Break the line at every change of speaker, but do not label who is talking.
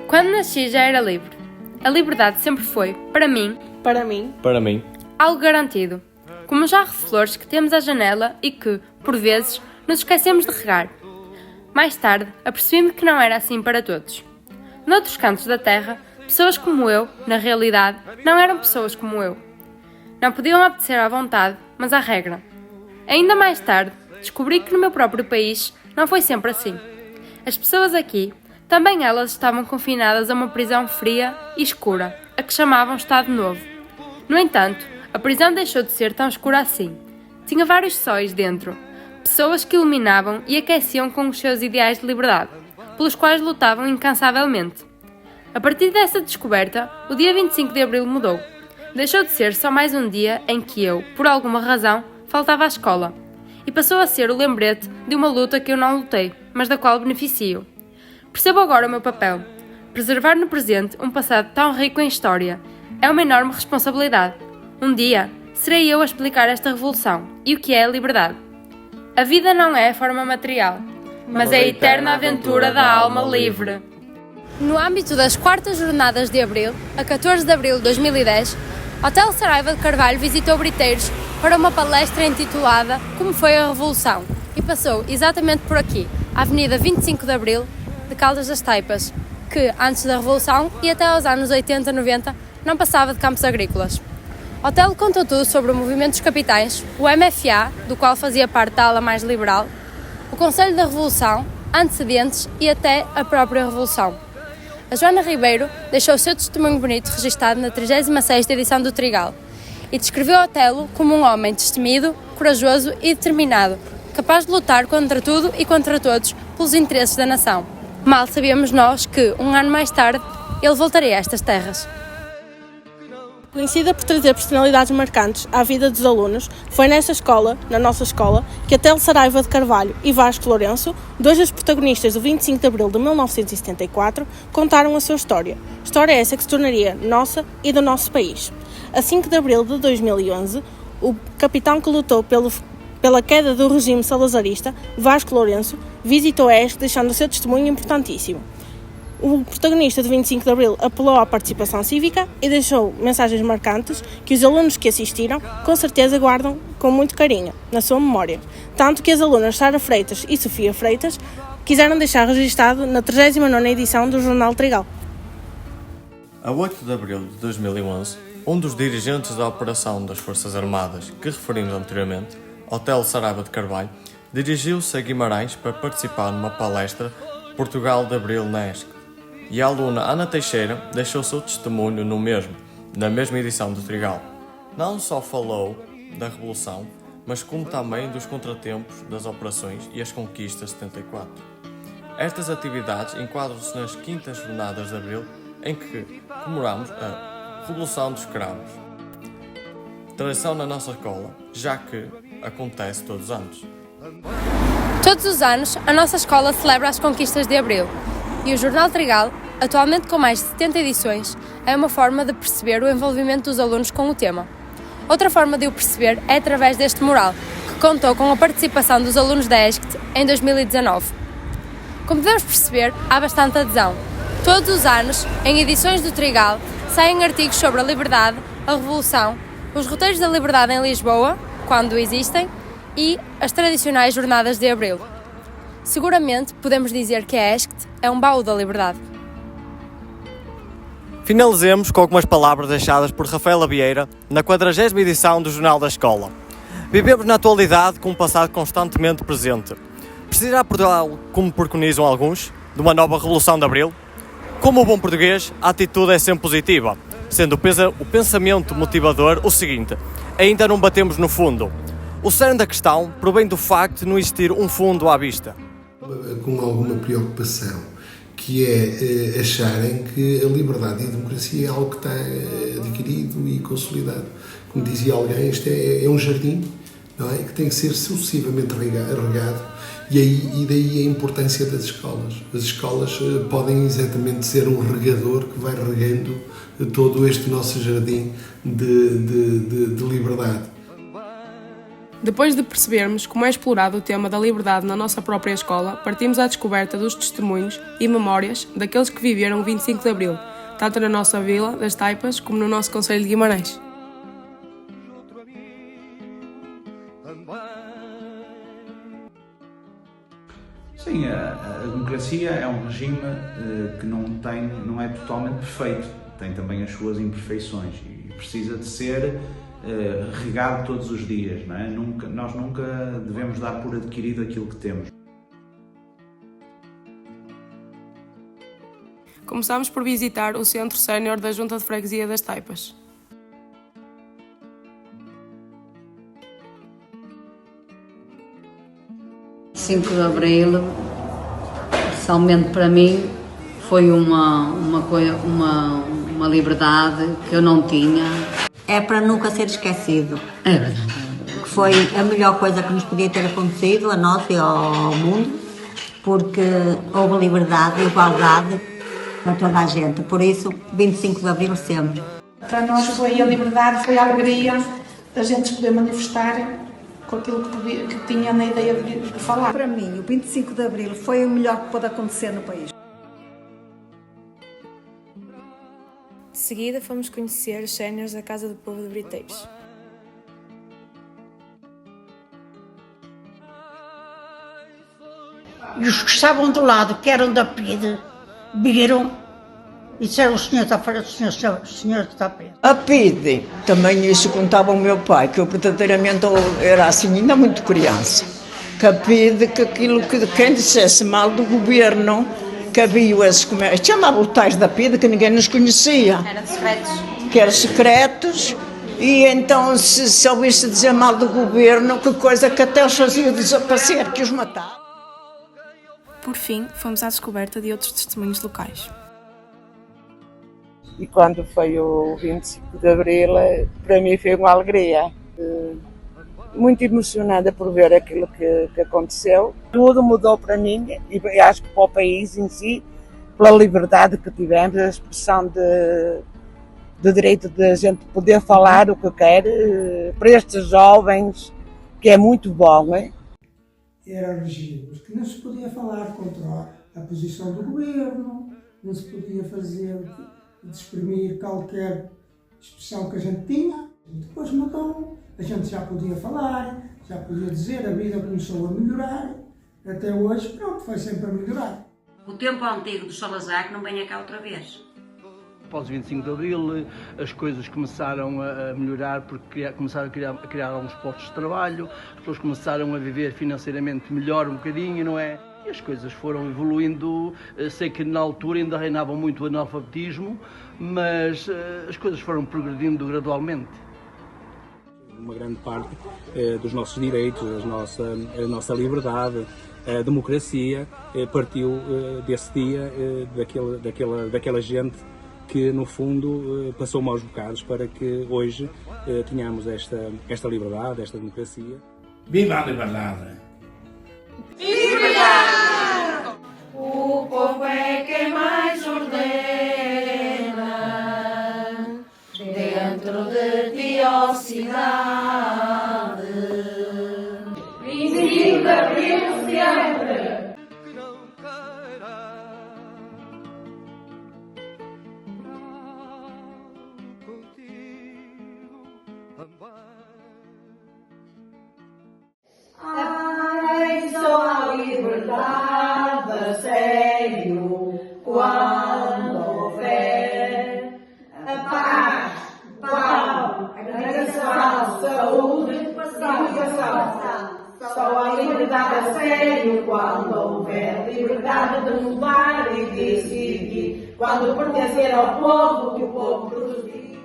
Quando nasci já era livre. A liberdade sempre foi, para mim, algo garantido. Como um jarro de flores que temos à janela e que, por vezes, nos esquecemos de regar. Mais tarde, apercebi-me que não era assim para todos. Noutros cantos da terra, pessoas como eu, na realidade, não eram pessoas como eu. Não podiam obedecer à vontade, mas à regra. Ainda mais tarde, descobri que no meu próprio país não foi sempre assim. As pessoas aqui, também elas estavam confinadas a uma prisão fria e escura, a que chamavam Estado Novo. No entanto, a prisão deixou de ser tão escura assim. Tinha vários sóis dentro, pessoas que iluminavam e aqueciam com os seus ideais de liberdade, pelos quais lutavam incansavelmente. A partir dessa descoberta, o dia 25 de Abril mudou. Deixou de ser só mais um dia em que eu, por alguma razão, faltava à escola, e passou a ser o lembrete de uma luta que eu não lutei, mas da qual beneficio. Percebo agora o meu papel. Preservar no presente um passado tão rico em história é uma enorme responsabilidade. Um dia, serei eu a explicar esta revolução e o que é a liberdade. A vida não é a forma material, mas é a eterna aventura da alma livre. No âmbito das 4ª Jornadas de Abril, a 14 de Abril de 2010, Hotel Saraiva de Carvalho visitou Briteiros para uma palestra intitulada Como foi a Revolução e passou exatamente por aqui, a Avenida 25 de Abril de Caldas das Taipas, que antes da Revolução e até aos anos 80-90 não passava de campos agrícolas. Otelo contou tudo sobre o movimento dos capitães, o MFA, do qual fazia parte da ala mais liberal, o Conselho da Revolução, antecedentes e até a própria Revolução. A Joana Ribeiro deixou o seu testemunho bonito registado na 36ª edição do Trigal e descreveu Otelo como um homem destemido, corajoso e determinado, capaz de lutar contra tudo e contra todos pelos interesses da nação. Mal sabíamos nós que, um ano mais tarde, ele voltaria a estas terras.
Conhecida por trazer personalidades marcantes à vida dos alunos, foi nesta escola, na nossa escola, que Hotel Saraiva de Carvalho e Vasco Lourenço, dois dos protagonistas do 25 de Abril de 1974, contaram a sua história. História essa que se tornaria nossa e do nosso país. A 5 de Abril de 2011, o capitão que lutou pela queda do regime salazarista, Vasco Lourenço, visitou a ESC deixando o seu testemunho importantíssimo. O protagonista de 25 de Abril apelou à participação cívica e deixou mensagens marcantes que os alunos que assistiram com certeza guardam com muito carinho na sua memória. Tanto que as alunas Sara Freitas e Sofia Freitas quiseram deixar registado na 39ª edição do Jornal Trigal.
A 8 de Abril de 2011, um dos dirigentes da operação das Forças Armadas que referimos anteriormente, Hotel Saraiva de Carvalho, dirigiu-se a Guimarães para participar numa palestra Portugal de Abril na ESC. E a aluna Ana Teixeira deixou seu testemunho na mesma edição do Trigal. Não só falou da Revolução, mas como também dos contratempos das operações e as conquistas de 74. Estas atividades enquadram-se nas 5ª Jornadas de Abril, em que comemoramos a Revolução dos Cravos. Tradição na nossa escola, já que acontece todos os anos.
Todos os anos, a nossa escola celebra as conquistas de Abril. E o Jornal Trigal, atualmente com mais de 70 edições, é uma forma de perceber o envolvimento dos alunos com o tema. Outra forma de o perceber é através deste mural, que contou com a participação dos alunos da ESCT em 2019. Como podemos perceber, há bastante adesão. Todos os anos, em edições do Trigal, saem artigos sobre a liberdade, a revolução, os roteiros da liberdade em Lisboa, quando existem, e as tradicionais Jornadas de Abril. Seguramente podemos dizer que a ESCT é um baú da liberdade.
Finalizemos com algumas palavras deixadas por Rafaela Vieira na 40ª edição do Jornal da Escola. Vivemos na atualidade com um passado constantemente presente. Precisará Portugal, como preconizam alguns, de uma nova Revolução de Abril? Como o bom português, a atitude é sempre positiva, sendo o pensamento motivador o seguinte: ainda não batemos no fundo. O cerne da questão provém do facto de não existir um fundo à vista.
Com alguma preocupação, que é acharem que a liberdade e a democracia é algo que está adquirido e consolidado. Como dizia alguém, isto é um jardim não é? Que tem que ser sucessivamente regado, e daí a importância das escolas. As escolas podem exatamente ser um regador que vai regando todo este nosso jardim de liberdade.
Depois de percebermos como é explorado o tema da liberdade na nossa própria escola, partimos à descoberta dos testemunhos e memórias daqueles que viveram o 25 de Abril, tanto na nossa vila das Taipas como no nosso concelho de Guimarães.
Sim, a democracia é um regime que não é totalmente perfeito, tem também as suas imperfeições e precisa de ser regado todos os dias, não é? Nós nunca devemos dar por adquirido aquilo que temos.
Começamos por visitar o Centro Sénior da Junta de Freguesia das Taipas.
O 5 de Abril, especialmente para mim, foi uma liberdade que eu não tinha.
É para nunca ser esquecido.
É verdade.
Que foi a melhor coisa que nos podia ter acontecido, a nós e ao mundo, porque houve liberdade e igualdade para toda a gente. Por isso, 25 de Abril sempre.
Para nós foi a liberdade, foi a alegria da gente poder manifestar com aquilo que tinha na ideia de falar.
Para mim, o 25 de Abril foi o melhor que pôde acontecer no país.
De seguida fomos conhecer os séniores da Casa do Povo de Briteiros.
E os que estavam do lado, que eram da PIDE, viram e disseram: o senhor está preso.
A PIDE, também isso contava o meu pai, que eu verdadeiramente era assim, ainda muito criança. Que a PIDE, que aquilo que quem dissesse mal do governo, que havia esses comércios, chamavam tais da PIDE, que ninguém nos conhecia.
Eram secretos.
Que eram secretos, e então se ouvisse dizer mal do governo, que coisa que até os fazia desaparecer, que os matava.
Por fim, fomos à descoberta de outros testemunhos locais.
E quando foi o 25 de Abril, para mim foi uma alegria. Muito emocionada por ver aquilo que aconteceu. Tudo mudou para mim e acho que para o país em si, pela liberdade que tivemos, a expressão de direito de a gente poder falar o que quer, para estes jovens, que é muito bom.
Era regime que não se podia falar contra a posição do governo, não se podia fazer, de exprimir qualquer expressão que a gente tinha. Depois mudou, a gente já podia falar, já podia dizer, a vida começou a melhorar, até hoje, pronto, foi sempre a melhorar.
O tempo antigo do Salazar que não venha cá outra vez.
Após o 25 de Abril, as coisas começaram a melhorar porque começaram a criar alguns postos de trabalho, as pessoas começaram a viver financeiramente melhor um bocadinho, não é? E as coisas foram evoluindo. Sei que na altura ainda reinava muito o analfabetismo, mas as coisas foram progredindo gradualmente.
Uma grande parte dos nossos direitos, a nossa liberdade, a democracia partiu desse dia, daquela gente que no fundo passou maus bocados para que hoje tenhamos esta liberdade, esta democracia.
Viva a liberdade!
Liberdade! O povo é quem mais ordena dentro de ti, ó cidade. 25 de Abril sempre! Ai, só a liberdade a sério quando houver a paz, pau, a saúde e educação. Só a liberdade a sério quando houver liberdade de mudar e decidir, quando pertencer ao povo que o povo produzir.